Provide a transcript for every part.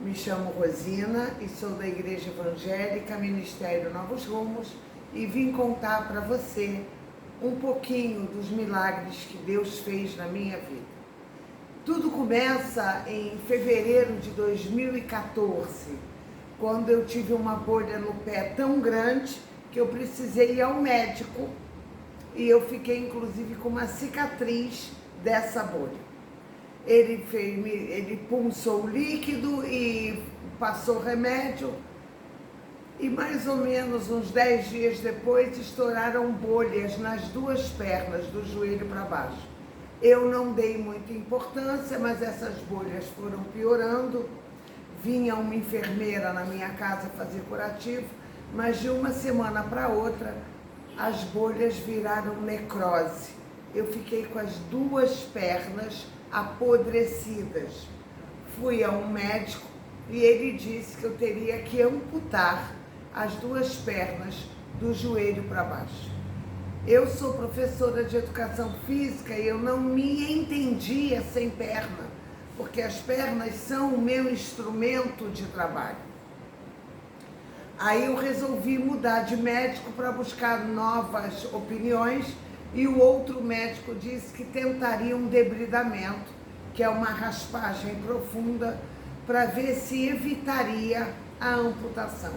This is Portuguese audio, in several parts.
Me chamo Rosina e sou da Igreja Evangélica Ministério Novos Rumos e vim contar para você um pouquinho dos milagres que Deus fez na minha vida. Tudo começa em fevereiro de 2014, quando eu tive uma bolha no pé tão grande que eu precisei ir ao médico e eu fiquei inclusive com uma cicatriz dessa bolha. Ele pulsou o líquido e passou remédio e mais ou menos uns 10 dias depois estouraram bolhas nas duas pernas, do joelho para baixo. Eu não dei muita importância, mas essas bolhas foram piorando. Vinha uma enfermeira na minha casa fazer curativo, mas de uma semana para outra as bolhas viraram necrose. Eu fiquei com as duas pernas apodrecidas. Fui a um médico e ele disse que eu teria que amputar as duas pernas do joelho para baixo. Eu sou professora de educação física e eu não me entendia sem perna, porque as pernas são o meu instrumento de trabalho. Aí eu resolvi mudar de médico para buscar novas opiniões e o outro médico disse que tentaria um debridamento, que é uma raspagem profunda, para ver se evitaria a amputação,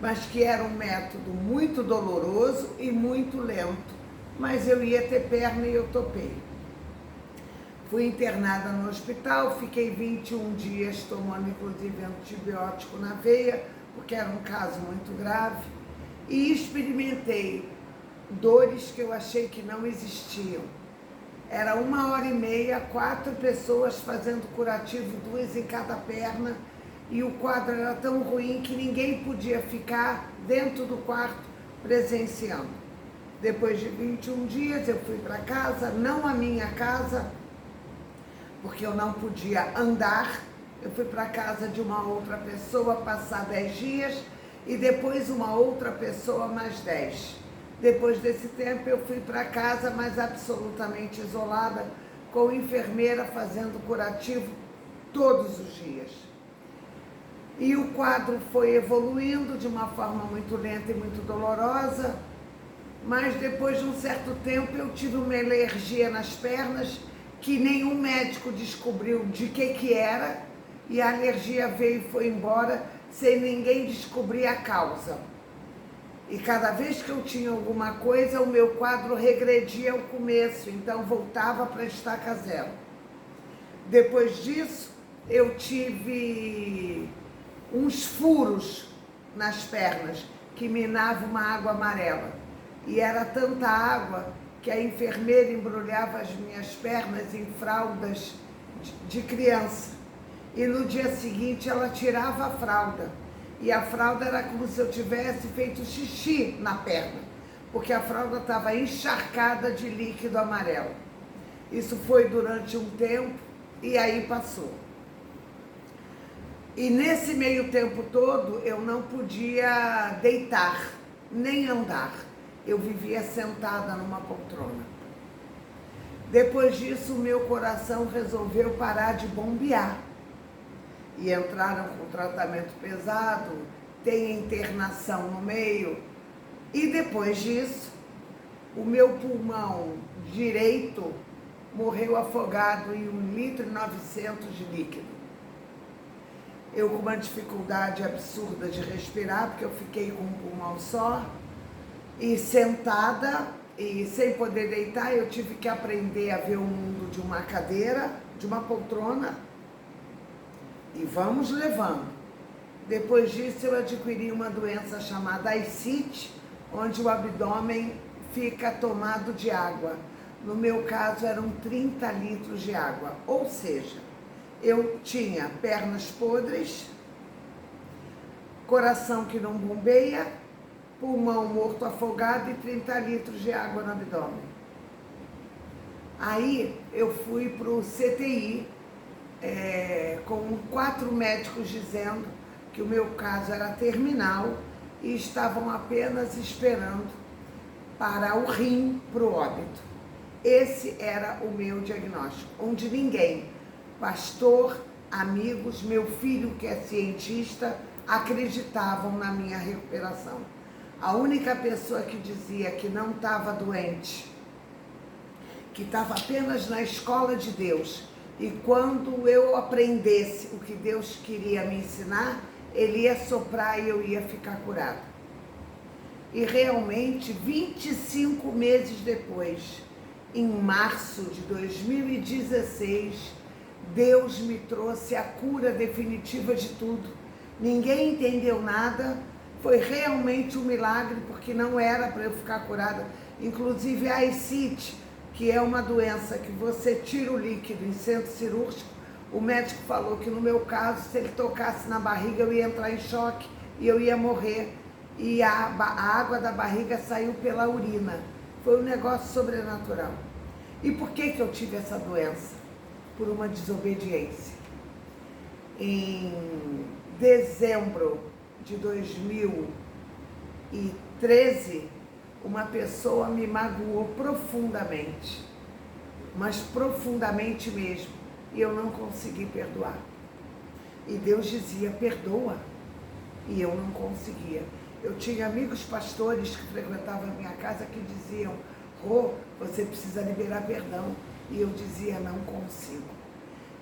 mas que era um método muito doloroso e muito lento, mas eu ia ter perna e eu topei. Fui internada no hospital, fiquei 21 dias tomando inclusive antibiótico na veia, porque era um caso muito grave, e experimentei dores que eu achei que não existiam. Era 1h30, 4 pessoas fazendo curativo, 2 em cada perna, e o quadro era tão ruim que ninguém podia ficar dentro do quarto presenciando. Depois de 21 dias eu fui para casa, não a minha casa, porque eu não podia andar. Eu fui para casa de uma outra pessoa passar 10 dias e depois uma outra pessoa mais 10. Depois desse tempo eu fui para casa, mas absolutamente isolada, com enfermeira fazendo curativo todos os dias. E o quadro foi evoluindo de uma forma muito lenta e muito dolorosa, mas depois de um certo tempo eu tive uma alergia nas pernas que nenhum médico descobriu de que era, e a alergia veio e foi embora sem ninguém descobrir a causa. E cada vez que eu tinha alguma coisa, o meu quadro regredia ao começo, então voltava para a estaca zero. Depois disso, eu tive uns furos nas pernas, que minava uma água amarela. E era tanta água que a enfermeira embrulhava as minhas pernas em fraldas de criança. E no dia seguinte ela tirava a fralda. E a fralda era como se eu tivesse feito xixi na perna, porque a fralda estava encharcada de líquido amarelo. Isso foi durante um tempo e aí passou. E nesse meio tempo todo eu não podia deitar, nem andar. Eu vivia sentada numa poltrona. Depois disso, o meu coração resolveu parar de bombear. E entraram com tratamento pesado, tem internação no meio. E depois disso, o meu pulmão direito morreu afogado em 1,9 litros de líquido. Eu com uma dificuldade absurda de respirar, porque eu fiquei com um pulmão só, e sentada, e sem poder deitar, eu tive que aprender a ver o mundo de uma cadeira, de uma poltrona, e vamos levando. Depois disso eu adquiri uma doença chamada ascite, onde o abdômen fica tomado de água. No meu caso eram 30 litros de água, ou seja, eu tinha pernas podres, coração que não bombeia, pulmão morto afogado e 30 litros de água no abdômen. Aí eu fui para o CTI, com 4 médicos dizendo que o meu caso era terminal e estavam apenas esperando para o rim, para o óbito. Esse era o meu diagnóstico, onde ninguém, pastor, amigos, meu filho, que é cientista, acreditavam na minha recuperação. A única pessoa que dizia que não estava doente, que estava apenas na escola de Deus, e quando eu aprendesse o que Deus queria me ensinar, Ele ia soprar e eu ia ficar curado. E realmente, 25 meses depois, em março de 2016, Deus me trouxe a cura definitiva de tudo. Ninguém entendeu nada, foi realmente um milagre, porque não era para eu ficar curada. Inclusive a ascite, que é uma doença que você tira o líquido em centro cirúrgico, o médico falou que no meu caso, se ele tocasse na barriga, eu ia entrar em choque e eu ia morrer. E a água da barriga saiu pela urina. Foi um negócio sobrenatural. E por que eu tive essa doença? Por uma desobediência. Em dezembro de 2013, uma pessoa me magoou profundamente, mas profundamente mesmo, e eu não consegui perdoar. E Deus dizia, perdoa, e eu não conseguia. Eu tinha amigos pastores que frequentavam a minha casa que diziam, Rô, você precisa liberar perdão, e eu dizia, não consigo.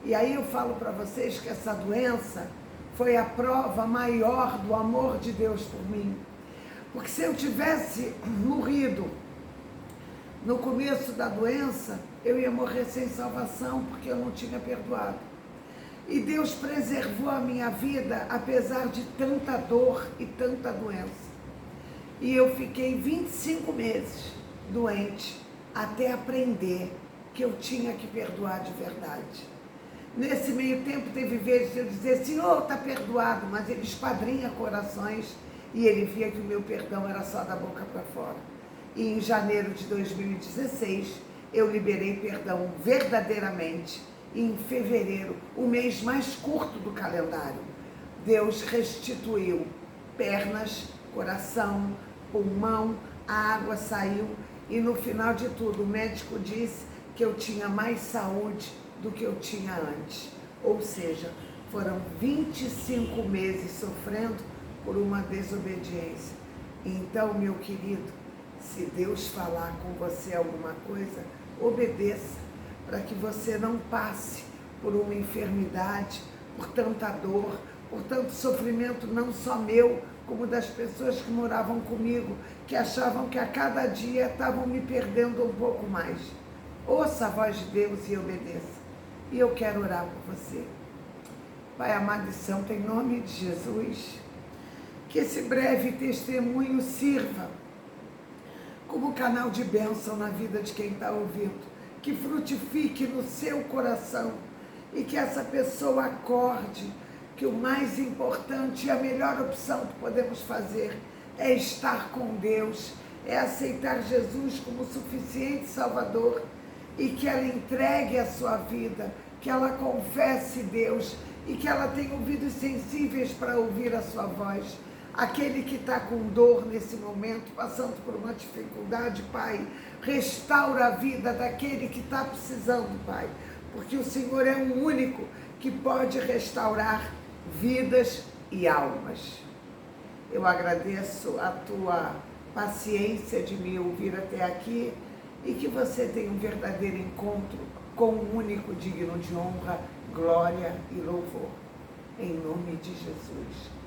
E aí eu falo para vocês que essa doença foi a prova maior do amor de Deus por mim. Porque se eu tivesse morrido no começo da doença, eu ia morrer sem salvação, porque eu não tinha perdoado. E Deus preservou a minha vida, apesar de tanta dor e tanta doença. E eu fiquei 25 meses doente, até aprender que eu tinha que perdoar de verdade. Nesse meio tempo teve vezes de eu dizer, Senhor, está perdoado, mas Ele esquadrinha corações, e Ele via que o meu perdão era só da boca para fora. E em janeiro de 2016, eu liberei perdão verdadeiramente. E em fevereiro, o mês mais curto do calendário, Deus restituiu pernas, coração, pulmão, a água saiu. E no final de tudo, o médico disse que eu tinha mais saúde do que eu tinha antes. Ou seja, foram 25 meses sofrendo por uma desobediência. Então, meu querido, se Deus falar com você alguma coisa, obedeça, para que você não passe por uma enfermidade, por tanta dor, por tanto sofrimento, não só meu, como das pessoas que moravam comigo, que achavam que a cada dia estavam me perdendo um pouco mais. Ouça a voz de Deus e obedeça. E eu quero orar por você. Pai amado e santo, em nome de Jesus, que esse breve testemunho sirva como canal de bênção na vida de quem está ouvindo, que frutifique no seu coração e que essa pessoa acorde que o mais importante e a melhor opção que podemos fazer é estar com Deus, é aceitar Jesus como suficiente Salvador e que ela entregue a sua vida, que ela confesse Deus e que ela tenha ouvidos sensíveis para ouvir a sua voz. Aquele que está com dor nesse momento, passando por uma dificuldade, Pai, restaura a vida daquele que está precisando, Pai, porque o Senhor é o único que pode restaurar vidas e almas. Eu agradeço a tua paciência de me ouvir até aqui e que você tenha um verdadeiro encontro com o único digno de honra, glória e louvor. Em nome de Jesus.